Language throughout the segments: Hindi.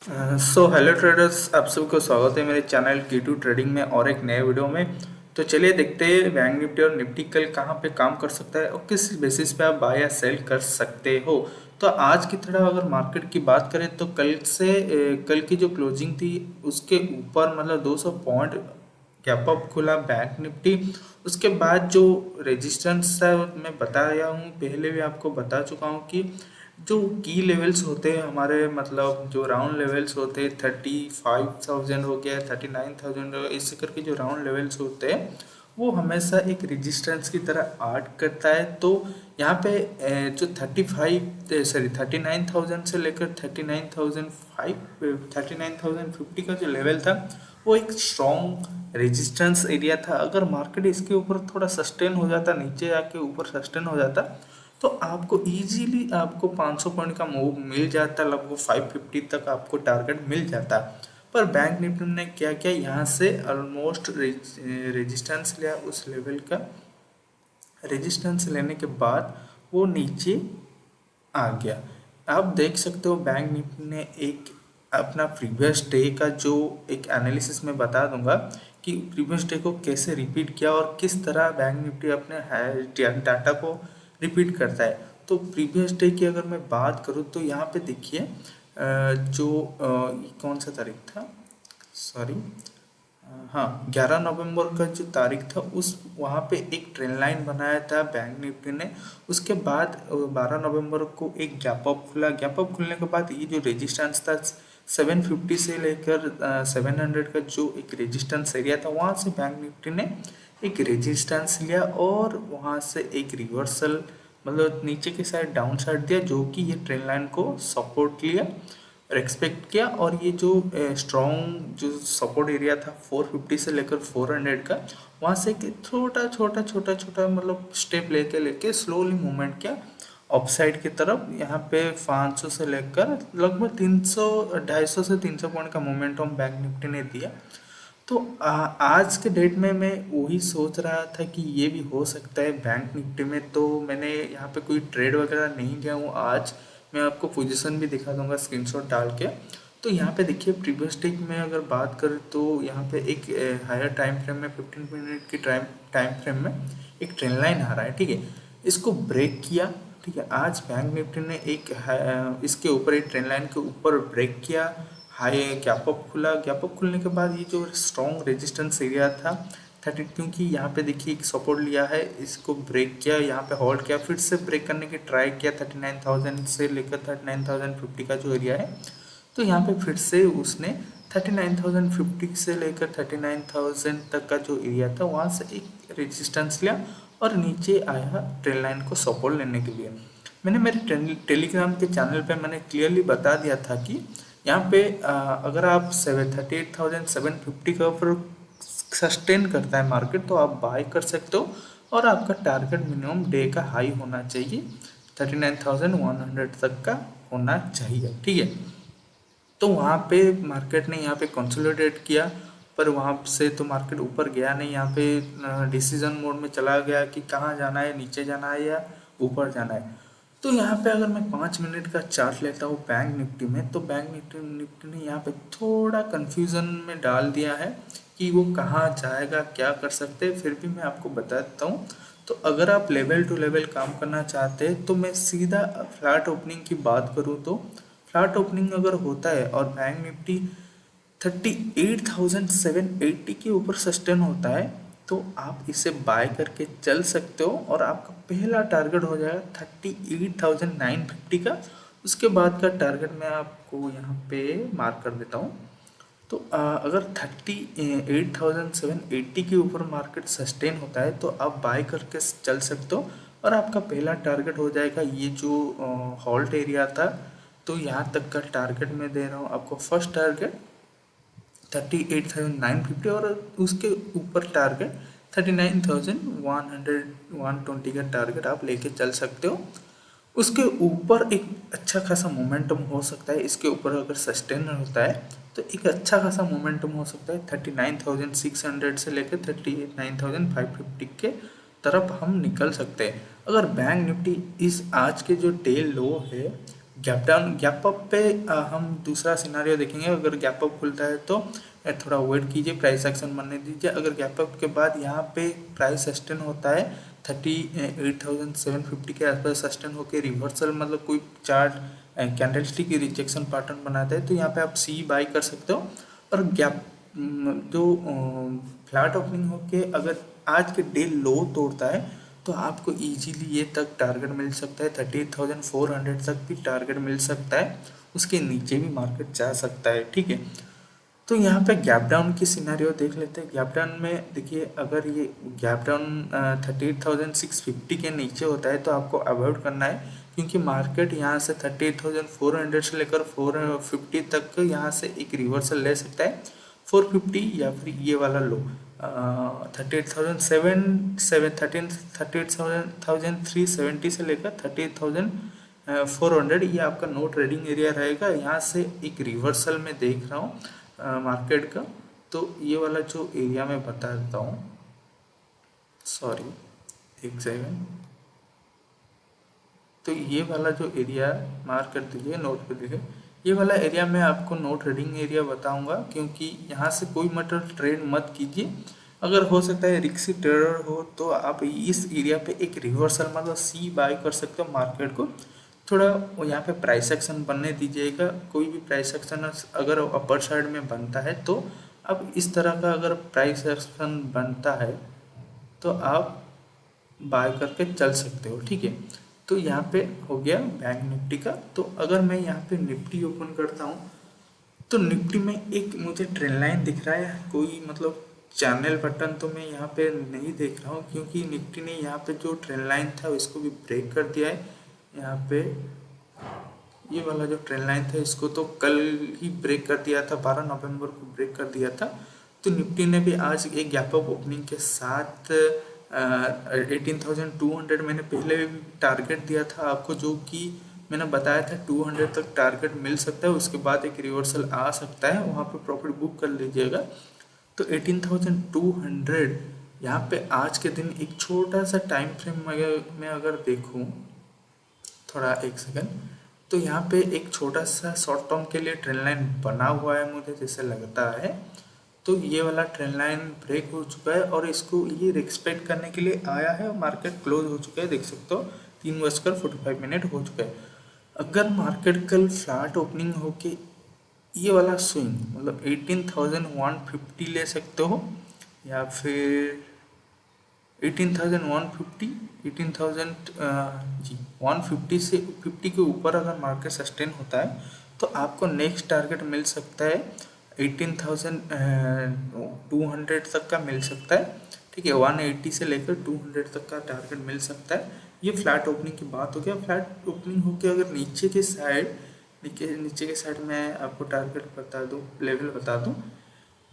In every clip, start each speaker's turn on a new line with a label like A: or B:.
A: हेलो ट्रेडर्स, आप सबको स्वागत है मेरे चैनल K2 ट्रेडिंग में और एक नए वीडियो में। तो चलिए देखते हैं बैंक निफ्टी और निफ्टी कल कहाँ पे काम कर सकता है और किस बेसिस पे आप बाय या सेल कर सकते हो। तो आज की तरह अगर मार्केट की बात करें तो कल की जो क्लोजिंग थी उसके ऊपर मतलब 200 पॉइंट गैप अप खुला बैंक निफ्टी। उसके बाद जो रेजिस्टेंस था मैं बताया हूँ, पहले भी आपको बता चुका हूँ कि जो की लेवल्स होते हैं हमारे मतलब जो राउंड लेवल्स होते हैं 35,000 हो गया, 39,000 हो गया, इससे करके जो राउंड लेवल्स होते हैं वो हमेशा एक रेजिस्टेंस की तरह आर्ट करता है। तो यहाँ पे जो 39,000 से लेकर 39,050 का जो लेवल था वो एक स्ट्रॉन्ग रेजिस्टेंस एरिया था। अगर मार्केट इसके ऊपर थोड़ा सस्टेन हो जाता, नीचे आके ऊपर सस्टेन हो जाता, तो आपको इजीली आपको 500 पॉइंट का मूव मिल जाता, लगभग 550 तक आपको टारगेट मिल जाता। पर बैंक निफ्टी ने क्या किया, यहाँ से ऑलमोस्ट रेजिस्टेंस लिया, उस लेवल का रेजिस्टेंस लेने के बाद वो नीचे आ गया। आप देख सकते हो बैंक निफ्टी ने एक अपना प्रीवियस डे का जो एक एनालिसिस में बता दूंगा कि प्रीवियस डे को कैसे रिपीट किया और किस तरह बैंक निफ्टी अपने डाटा को रिपीट करता है। तो प्रीवियस डे की अगर मैं बात करूँ तो यहाँ पे देखिए ये कौन सा तारीख था, सॉरी, हाँ 11 नवंबर का जो तारीख था उस वहाँ पे एक ट्रेंड लाइन बनाया था बैंक निफ्टी ने। उसके बाद 12 नवंबर को एक गैप अप खुला। गैप अप खुलने के बाद ये जो रेजिस्टेंस था 750 से लेकर 700 का जो एक रेजिस्टेंस एरिया था, वहाँ से बैंक निफ्टी ने एक रेजिस्टेंस लिया और वहाँ से एक रिवर्सल मतलब नीचे की साइड डाउन साइड दिया, जो कि ये ट्रेंड लाइन को सपोर्ट लिया और एक्सपेक्ट किया। और ये जो स्ट्रॉन्ग जो सपोर्ट एरिया था 450 से लेकर 400 का, वहाँ से कि छोटा छोटा छोटा छोटा मतलब स्टेप लेके लेके स्लोली मूवमेंट किया अपसाइड की तरफ। यहाँ पे 500 से लेकर लगभग 300 250 से 300 पॉइंट का मोमेंटम बैंक निफ्टी ने दिया। तो आज के डेट में मैं वही सोच रहा था कि ये भी हो सकता है बैंक निफ्टी में। तो मैंने यहाँ पे कोई ट्रेड वगैरह नहीं किया हूँ आज। मैं आपको पोजीशन भी दिखा दूंगा स्क्रीनशॉट डाल के। तो यहाँ पे देखिए प्रीवियस डे में अगर बात करें तो यहाँ पे एक हायर टाइम फ्रेम में 15 मिनट की टाइम फ्रेम में एक ट्रेंड लाइन आ रहा है, ठीक है। इसको ब्रेक किया, ठीक है। आज बैंक निफ्टी ने इसके ऊपर एक ट्रेंड लाइन के ऊपर ब्रेक किया, हाई गैप अप खुला। गैप अप खुलने के बाद ये जो स्ट्रॉन्ग रेजिस्टेंस एरिया था 30, क्योंकि यहाँ पे देखिए एक सपोर्ट लिया है, इसको ब्रेक किया, यहाँ पे होल्ड किया, फिर से ब्रेक करने की ट्राई किया 39,000 से लेकर 39,050 का जो एरिया है। तो यहाँ पे फिर से उसने 39,050 से लेकर 39,000 तक का जो एरिया था वहाँ से एक रेजिस्टेंस लिया और नीचे आया ट्रेंड लाइन को सपोर्ट लेने के लिए। मैंने मेरे टेलीग्राम के चैनल पे मैंने क्लियरली बता दिया था कि यहाँ पे अगर आप 38,750 के ऊपर सस्टेन करता है मार्केट तो आप बाय कर सकते हो और आपका टारगेट मिनिमम डे का हाई होना चाहिए, 39,100 तक का होना चाहिए, ठीक है। तो वहाँ पे मार्केट ने यहाँ पे कंसोलिडेट किया, पर वहाँ से तो मार्केट ऊपर गया नहीं। यहाँ पे डिसीजन मोड में चला गया कि कहाँ जाना है, नीचे जाना है या ऊपर जाना है। तो यहाँ पे अगर मैं 5 मिनट का चार्ट लेता हूँ बैंक निफ्टी में, तो बैंक निफ्टी ने यहाँ पे थोड़ा कंफ्यूजन में डाल दिया है कि वो कहाँ जाएगा, क्या कर सकते हैं। फिर भी मैं आपको बता देता हूँ। तो अगर आप लेवल टू लेवल काम करना चाहते हैं तो मैं सीधा फ्लैट ओपनिंग की बात करूँ तो फ्लैट ओपनिंग अगर होता है और बैंक निफ्टी 38,780 के ऊपर सस्टेन होता है तो आप इसे बाय करके चल सकते हो और आपका पहला टारगेट हो जाएगा 38,950 का। उसके बाद का टारगेट मैं आपको यहाँ पे मार्क कर देता हूँ। तो अगर 38,780 के ऊपर मार्केट सस्टेन होता है तो आप बाय करके चल सकते हो और आपका पहला टारगेट हो जाएगा ये जो हॉल्ट एरिया था। तो यहाँ तक का टारगेट मैं दे रहा हूँ आपको। फर्स्ट टारगेट 38,950 और उसके ऊपर टारगेट 39,120 का टारगेट आप लेके चल सकते हो। उसके ऊपर एक अच्छा खासा मोमेंटम हो सकता है, इसके ऊपर अगर सस्टेन होता है तो एक अच्छा खासा मोमेंटम हो सकता है 39,600 से लेकर 39,550 के तरफ हम निकल सकते हैं। अगर बैंक निफ्टी इस आज के जो डे लो है गैप अप पे हम दूसरा सिनारियो देखेंगे। अगर गैप अप खुलता है तो थोड़ा वेट कीजिए, प्राइस एक्शन बनने दीजिए। अगर गैप अप के बाद यहाँ पे प्राइस सस्टेन होता है 38,750 के आसपास सस्टेन होकर रिवर्सल, मतलब कोई चार्ट कैंडल स्टिक की रिजेक्शन पैटर्न बनाता है, तो यहाँ पे आप सी बाई कर सकते हो। और गैप जो फ्लैट ओपनिंग होके अगर आज के डे लो तोड़ता है तो आपको इजीली ये तक टारगेट मिल सकता है, 38,400 तक भी टारगेट मिल सकता है। उसके नीचे भी मार्केट जा सकता है, ठीक है। तो यहाँ पे गैप डाउन की सिनेरियो देख लेते हैं। गैप डाउन में देखिए, अगर ये गैप डाउन 38,650 के नीचे होता है तो आपको अवॉइड करना है, क्योंकि मार्केट यहाँ से 38,400 से लेकर 450 तक यहाँ से एक रिवर्सल ले सकता है, 450 या फिर ये वाला लो 38,370 से लेकर 38,400, ये आपका नो ट्रेडिंग एरिया रहेगा। यहाँ से एक रिवर्सल में देख रहा हूँ मार्केट का, तो ये वाला जो एरिया मैं बता देता हूँ, सॉरी एक सेकेंड। तो ये वाला जो एरिया मार्क कर दीजिए, नोट कर दीजिए, ये वाला एरिया मैं आपको नो ट्रेडिंग एरिया बताऊंगा, क्योंकि यहाँ से कोई मतलब ट्रेड मत कीजिए। अगर हो सकता है रिक्सी ट्रेडर हो तो आप इस एरिया पे एक रिवर्सल मतलब सी बाय कर सकते हो मार्केट को। थोड़ा यहाँ पे प्राइस एक्शन बनने दीजिएगा। कोई भी प्राइस एक्शन अगर अपर साइड में बनता है तो अब इस तरह का अगर प्राइस एक्शन बनता है तो आप बाय करके चल सकते हो, ठीक है। तो यहाँ पे हो गया बैंक निफ्टी का। तो अगर मैं यहाँ पे निफ्टी ओपन करता हूँ तो निफ्टी में एक मुझे ट्रेंड लाइन दिख रहा है, कोई मतलब चैनल बटन तो मैं यहाँ पे नहीं देख रहा हूँ, क्योंकि निफ्टी ने यहाँ पे जो ट्रेंड लाइन था उसको भी ब्रेक कर दिया है। यहाँ पे ये वाला जो ट्रेंड लाइन था इसको तो कल ही ब्रेक कर दिया था, 12 नवंबर को ब्रेक कर दिया था। तो निफ्टी ने भी आज एक गैप अप ओपनिंग के साथ 18,200 मैंने पहले भी टारगेट दिया था आपको, जो कि मैंने बताया था 200 तक टारगेट मिल सकता है, उसके बाद एक रिवर्सल आ सकता है, वहाँ पे प्रॉफिट बुक कर लीजिएगा। तो 18,200 यहाँ पे आज के दिन एक छोटा सा टाइम फ्रेम में अगर देखूँ, थोड़ा एक सेकेंड, तो यहाँ पे एक छोटा सा शॉर्ट टर्म के लिए ट्रेंड लाइन बना हुआ है मुझे जैसे लगता है। तो ये वाला ट्रेंड लाइन ब्रेक हो चुका है और इसको ये रिस्पेक्ट करने के लिए आया है। मार्केट क्लोज हो चुका है, देख सकते हो 3:45 हो चुका है। अगर मार्केट कल फ्लैट ओपनिंग होके ये वाला स्विंग मतलब 18,150 ले सकते हो, या फिर 18,150 18,000 जी 150 से 50 के ऊपर अगर मार्केट सस्टेन होता है तो आपको नेक्स्ट टारगेट मिल सकता है 18,200 तक का मिल सकता है, ठीक है। 180 से लेकर 200 तक का टारगेट मिल सकता है। ये फ्लैट ओपनिंग की बात हो गया। फ्लैट ओपनिंग होकर अगर नीचे के साइड मैं आपको टारगेट बता दूँ, लेवल बता दूँ,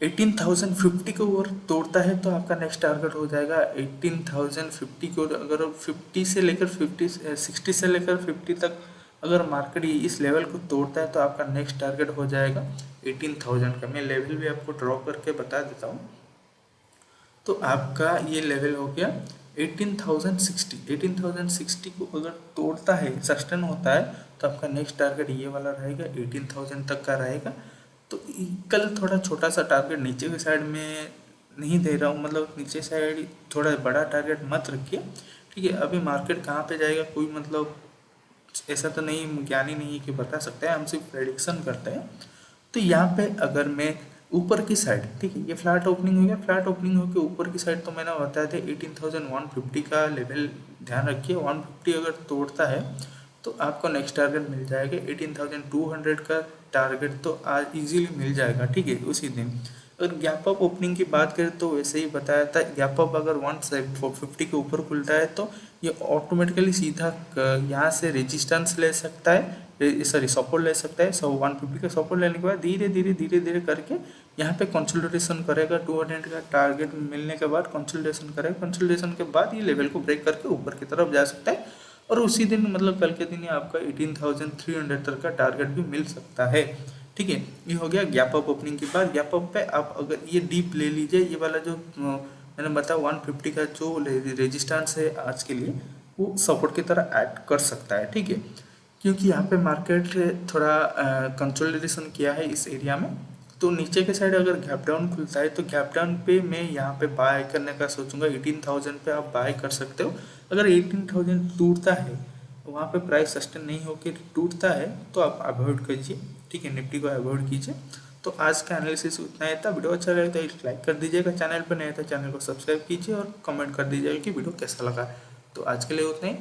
A: 18,050 को ओवर तोड़ता है तो आपका नेक्स्ट टारगेट हो जाएगा 18,050 को। अगर 50 से लेकर 60 से लेकर 50 तक अगर मार्केट इस लेवल को तोड़ता है तो आपका नेक्स्ट टारगेट हो जाएगा 18,000 का। मैं लेवल भी आपको ड्रॉ करके बता देता हूँ। तो आपका ये लेवल हो गया 18,060। 18,060 को अगर तोड़ता है, सस्टेन होता है, तो आपका नेक्स्ट टारगेट ये वाला रहेगा, 18,000 तक का रहेगा। तो कल थोड़ा छोटा सा टारगेट नीचे की साइड में नहीं दे रहा हूँ, मतलब नीचे साइड थोड़ा बड़ा टारगेट मत रखिए, ठीक है। अभी मार्केट कहाँ पे जाएगा कोई मतलब ऐसा तो नहीं, ज्ञानी नहीं है कि बता सकता है, हम सिर्फ प्रेडिक्शन करते हैं। तो यहाँ पे अगर मैं ऊपर की साइड, ठीक है, ये फ्लैट ओपनिंग हो गया, फ्लैट ओपनिंग होकर ऊपर की साइड तो मैंने बताया था 18,150 का लेवल ध्यान रखिए। 150 अगर तोड़ता है तो आपको नेक्स्ट टारगेट मिल जाएगा 18,200 का टारगेट, तो आज इजीली मिल जाएगा, ठीक है, उसी दिन। अगर गैप अप ओपनिंग की बात करें तो वैसे ही बताया था, गैप अप अगर 150 के ऊपर खुलता है तो ये ऑटोमेटिकली सीधा यहाँ से रेजिस्टेंस ले सकता है, सॉरी सपोर्ट ले सकता है। 150 का सपोर्ट लेने के बाद धीरे धीरे करके यहाँ पे कंसोलिडेशन करेगा। 200 का टारगेट मिलने के बाद कंसोलिडेशन करेगा, कंसोलिडेशन के बाद ये लेवल को ब्रेक करके ऊपर की तरफ जा सकता है, और उसी दिन मतलब कल के दिन ही आपका 18,300 तक का टारगेट भी मिल सकता है, ठीक है। ये हो गया गैप अप ओपनिंग के बाद। गैप अप पे आप अगर ये डीप ले लीजिए, ये वाला जो मैंने बताया 150 का जो रेजिस्टेंस है आज के लिए वो सपोर्ट की तरह ऐड कर सकता है, ठीक है। क्योंकि यहाँ पे मार्केट थोड़ा कंसोलिडेशन किया है इस एरिया में। तो नीचे के साइड अगर गैप डाउन खुलता है तो गैप डाउन पे मैं यहाँ पे बाय करने का सोचूंगा। 18,000 पे आप बाय कर सकते हो। अगर 18,000 टूटता है, वहाँ पे प्राइस सस्टेन नहीं होकर टूटता है, तो आप अवॉइड कीजिए। ठीक है, निफ्टी को अवॉइड कीजिए। तो आज का एनालिसिस उतना ही था। वीडियो अच्छा लगे तो एक लाइक कर दीजिएगा, चैनल पर नया था चैनल को सब्सक्राइब कीजिए और कमेंट कर दीजिएगा कि वीडियो कैसा लगा। तो आज के लिए उतना ही।